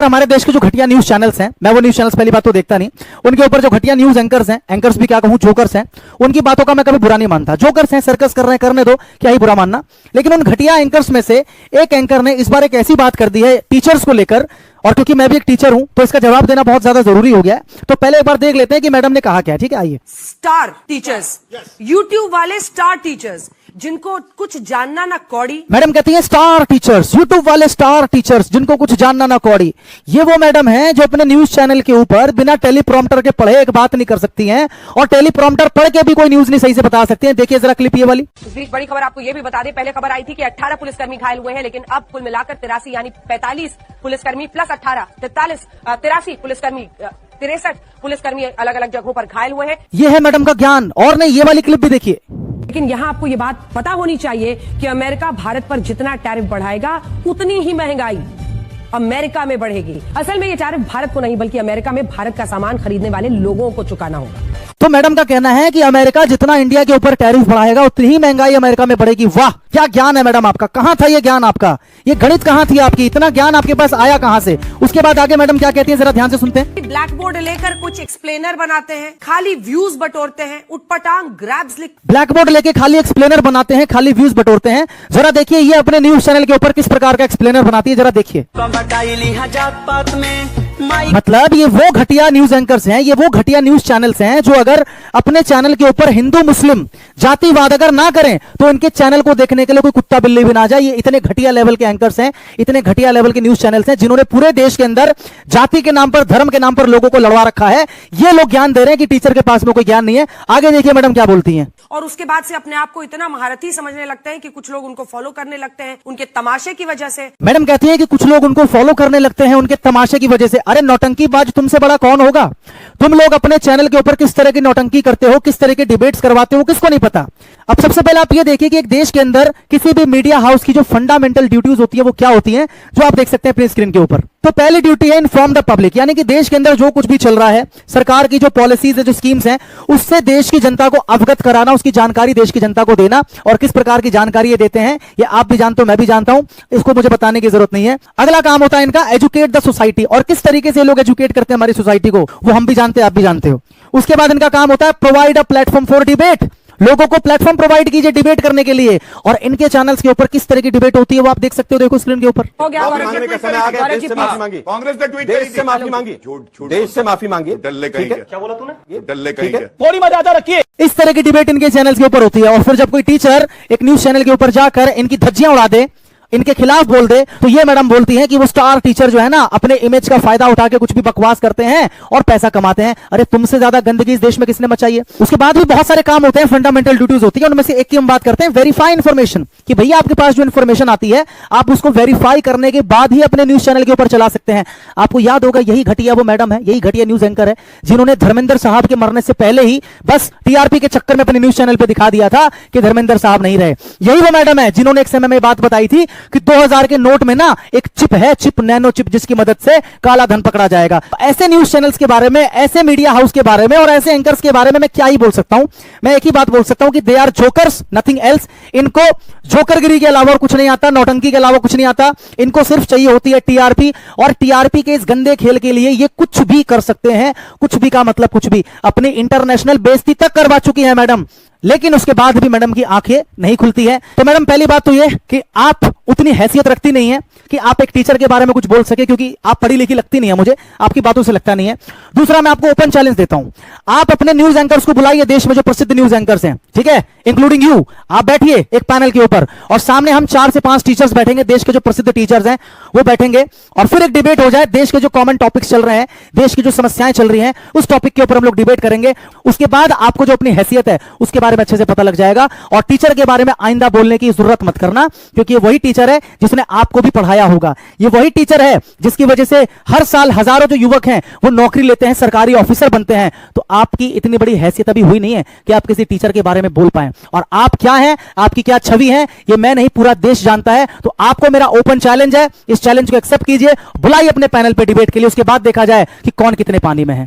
हमारे देश के जो घटिया न्यूज चैनल्स हैं, मैं वो न्यूज चैनल्स पहली बात तो देखता नहीं, उनके ऊपर जो घटिया न्यूज एंकर्स हैं, एंकर्स भी क्या कहूं, जोकर्स हैं, उनकी बातों का मैं कभी बुरा नहीं मानता। जोकर्स हैं, सर्कस कर रहे हैं, करने दो, क्या ही बुरा मानना। लेकिन उन घटिया एंकर्स में से एक एंकर ने इस बार एक ऐसी बात कर दी है टीचर्स को लेकर, और क्योंकि मैं भी एक टीचर हूं तो इसका जवाब देना बहुत ज्यादा जरूरी हो गया है। तो पहले एक बार देख लेते हैं कि मैडम ने कहा क्या। ठीक है, आइए। स्टार टीचर्स, यूट्यूब वाले स्टार टीचर्स जिनको कुछ जानना ना कौड़ी। मैडम कहती है स्टार टीचर्स, यूट्यूब वाले स्टार टीचर्स जिनको कुछ जानना ना कौड़ी। ये वो मैडम है जो अपने न्यूज चैनल के ऊपर बिना टेलीप्रॉम्प्टर के पढ़े एक बात नहीं कर सकती हैं, और टेलीप्रॉम्प्टर पढ़ के भी कोई न्यूज नहीं सही से बता सकती हैं। देखिए जरा क्लिप ये वाली। इस बीच बड़ी खबर आपको ये भी बता दें, पहले खबर आई थी कि 18 पुलिसकर्मी घायल हुए हैं, लेकिन अब कुल मिलाकर 83 यानी 45 पुलिसकर्मी प्लस 18 83 पुलिसकर्मी 63 पुलिसकर्मी अलग अलग जगहों पर घायल हुए हैं। ये है मैडम का ज्ञान। और नहीं, ये वाली क्लिप भी देखिए। लेकिन यहाँ आपको ये बात पता होनी चाहिए कि अमेरिका भारत पर जितना टैरिफ बढ़ाएगा उतनी ही महंगाई अमेरिका में बढ़ेगी। असल में ये टैरिफ भारत को नहीं बल्कि अमेरिका में भारत का सामान खरीदने वाले लोगों को चुकाना होगा। तो मैडम का कहना है कि अमेरिका जितना इंडिया के ऊपर टैरिफ बढ़ाएगा उतनी ही महंगाई अमेरिका में बढ़ेगी। वाह, क्या ज्ञान है मैडम आपका। कहां था ये ज्ञान आपका, ये गणित कहां थी आपकी, इतना ज्ञान आपके पास आया कहां से। उसके बाद आगे मैडम क्या कहती है, जरा ध्यान से सुनते हैं। ब्लैक बोर्ड लेकर कुछ एक्सप्लेनर बनाते हैं, खाली व्यूज बटोरते हैं, उटपटांग ग्रैब्स लिख। ब्लैक बोर्ड लेके खाली एक्सप्लेनर बनाते हैं, खाली व्यूज बटोरते हैं। जरा देखिए ये अपने न्यूज चैनल के ऊपर किस प्रकार का एक्सप्लेनर बनाती है, जरा देखिए। मतलब ये वो घटिया न्यूज एंकर्स हैं, ये वो घटिया न्यूज चैनल्स हैं जो अगर अपने चैनल के ऊपर हिंदू मुस्लिम जातिवाद अगर ना करें तो इनके चैनल को देखने के लिए कोई कुत्ता बिल्ली भी ना जाए। ये इतने घटिया लेवल के एंकर्स हैं, इतने घटिया लेवल के न्यूज चैनल्स हैं जिन्होंने पूरे देश के अंदर जाति के नाम पर, धर्म के नाम पर लोगों को लड़वा रखा है। ये लोग ज्ञान दे रहे हैं कि टीचर के पास में कोई ज्ञान नहीं है। आगे देखिए मैडम क्या बोलती हैं। और उसके बाद से अपने आप को इतना महारथी समझने लगते हैं कि कुछ लोग उनको फॉलो करने लगते हैं उनके तमाशे की वजह से। मैडम कहती है कि कुछ लोग उनको फॉलो करने लगते हैं उनके तमाशे की वजह से। अरे नौटंकीबाज तुमसे बड़ा कौन होगा। तुम लोग अपने चैनल के ऊपर किस तरह की नौटंकी करते हो, किस तरह के डिबेट्स करवाते हो, किसको नहीं पता। अब सबसे पहले आप ये देखिए कि एक देश के अंदर किसी भी मीडिया हाउस की जो फंडामेंटल ड्यूटीज होती है वो क्या होती हैं, जो आप देख सकते हैं अपनी स्क्रीन के ऊपर। तो पहली ड्यूटी है इन्फॉर्म द पब्लिक, यानी कि देश के अंदर जो कुछ भी चल रहा है, सरकार की जो पॉलिसीज है, जो स्कीम्स हैं, उससे देश की जनता को अवगत कराना, उसकी जानकारी देश की जनता को देना। और किस प्रकार की जानकारी ये देते हैं ये आप भी जानते हो, मैं भी जानता हूं, इसको मुझे बताने की जरूरत नहीं है। अगला काम होता है इनका एजुकेट द सोसाइटी, और किस तरीके से लोग एजुकेट करते हैं हमारी सोसाइटी को वो हम भी जानते हैं, आप भी जानते हो। उसके बाद इनका काम होता है provide a platform for debate, लोगों को प्लेटफॉर्म प्रोवाइड कीजिए डिबेट करने के लिए। और इनके चैनल्स के ऊपर किस तरह की डिबेट होती है वो आप देख सकते हो, देखो स्क्रीन के ऊपर। हो गया मांगने का समय आ गया, देश से माफी मांगी, कांग्रेस ने ट्वीट देश से माफी मांगी, देश से माफी मांगी। डल्ले कहीं क्या बोला तूने, डल्ले कहीं थोड़ी मर्यादा रखिए। इस तरह की डिबेट इनके चैनल्स के ऊपर होती है। और फिर जब कोई टीचर एक न्यूज चैनल के ऊपर जाकर इनकी धज्जियां उड़ा दे, इनके खिलाफ बोल दे, तो ये मैडम बोलती हैं कि वो स्टार टीचर जो है ना अपने इमेज का फायदा उठा के कुछ भी बकवास करते हैं और पैसा कमाते हैं। अरे तुमसे ज्यादा गंदगी इस देश में किसने मचाई है। उसके बाद भी बहुत सारे काम होते हैं, फंडामेंटल ड्यूटीज होती है, उनमें से एक की हम बात करते हैं वेरीफाई इन्फॉर्मेशन, कि भैया आपके पास जो इन्फॉर्मेशन आती है आप उसको वेरीफाई करने के बाद ही अपने न्यूज चैनल के ऊपर चला सकते हैं। आपको याद होगा यही घटिया वो मैडम है, यही घटिया न्यूज एंकर है जिन्होंने धर्मेंद्र साहब के मरने से पहले ही बस टीआरपी के चक्कर में अपने न्यूज चैनल पर दिखा दिया था कि धर्मेंद्र साहब नहीं रहे। यही वो मैडम है जिन्होंने एक समय में बात बताई थी कि 2000 के नोट में ना एक चिप है, चिप नैनो चिप, जिसकी मदद से काला धन पकड़ा जाएगा। ऐसे न्यूज चैनल्स के बारे में, ऐसे मीडिया हाउस के बारे में और ऐसे एंकर्स के बारे में मैं क्या ही बोल सकता हूं। मैं एक ही बात बोल सकता हूं कि they are jokers, nothing else. इनको जोकरगिरी के अलावा कुछ नहीं आता, नौटंकी के अलावा कुछ नहीं आता। इनको सिर्फ चाहिए होती है टीआरपी, और टीआरपी के इस गंदे खेल के लिए ये कुछ भी कर सकते हैं। कुछ भी का मतलब कुछ भी, अपनी इंटरनेशनल बेइज्जती तक करवा चुकी है मैडम, लेकिन उसके बाद भी मैडम की आंखें नहीं खुलती है। तो मैडम पहली बात तो ये कि आप उतनी हैसियत रखती नहीं है कि आप एक टीचर के बारे में कुछ बोल सके, क्योंकि आप पढ़ी लिखी लगती नहीं है मुझे, आपकी बातों से लगता नहीं है। दूसरा, मैं आपको ओपन चैलेंज देता हूं, आप अपने न्यूज एंकर्स को बुलाइए, देश में जो प्रसिद्ध न्यूज एंकर्स हैं, ठीक है, इंक्लूडिंग यू। आप बैठिए एक पैनल के ऊपर और सामने हम 4 से 5 टीचर्स बैठेंगे, देश के जो प्रसिद्ध टीचर्स हैं वो बैठेंगे, और फिर एक डिबेट हो जाए। देश के जो कॉमन टॉपिक्स चल रहे हैं, देश की जो समस्याएं चल रही हैं, उस टॉपिक के ऊपर हम लोग डिबेट करेंगे। उसके बाद आपको जो अपनी हैसियत है उसके बारे में अच्छे से पता लग जाएगा। और टीचर के बारे में आइंदा बोलने की जरूरत मत करना, क्योंकि ये वही टीचर है जिसने आपको भी पढ़ाया होगा। ये वही टीचर है जिसकी वजह से हर साल हजारों जो युवक हैं वो नौकरी लेते हैं, सरकारी ऑफिसर बनते हैं। तो आपकी इतनी बड़ी हैसियत अभी हुई नहीं है कि आप किसी टीचर के बारे में बोल पाएं। और आप क्या हैं, आपकी क्या छवि है, ये मैं नहीं पूरा देश जानता है। तो आपको मेरा ओपन चैलेंज है, इस चैलेंज को एक्सेप्ट कीजिए, बुलाइए अपने पैनल पे डिबेट के लिए। उसके बाद देखा जाए कि कौन कितने पानी में है।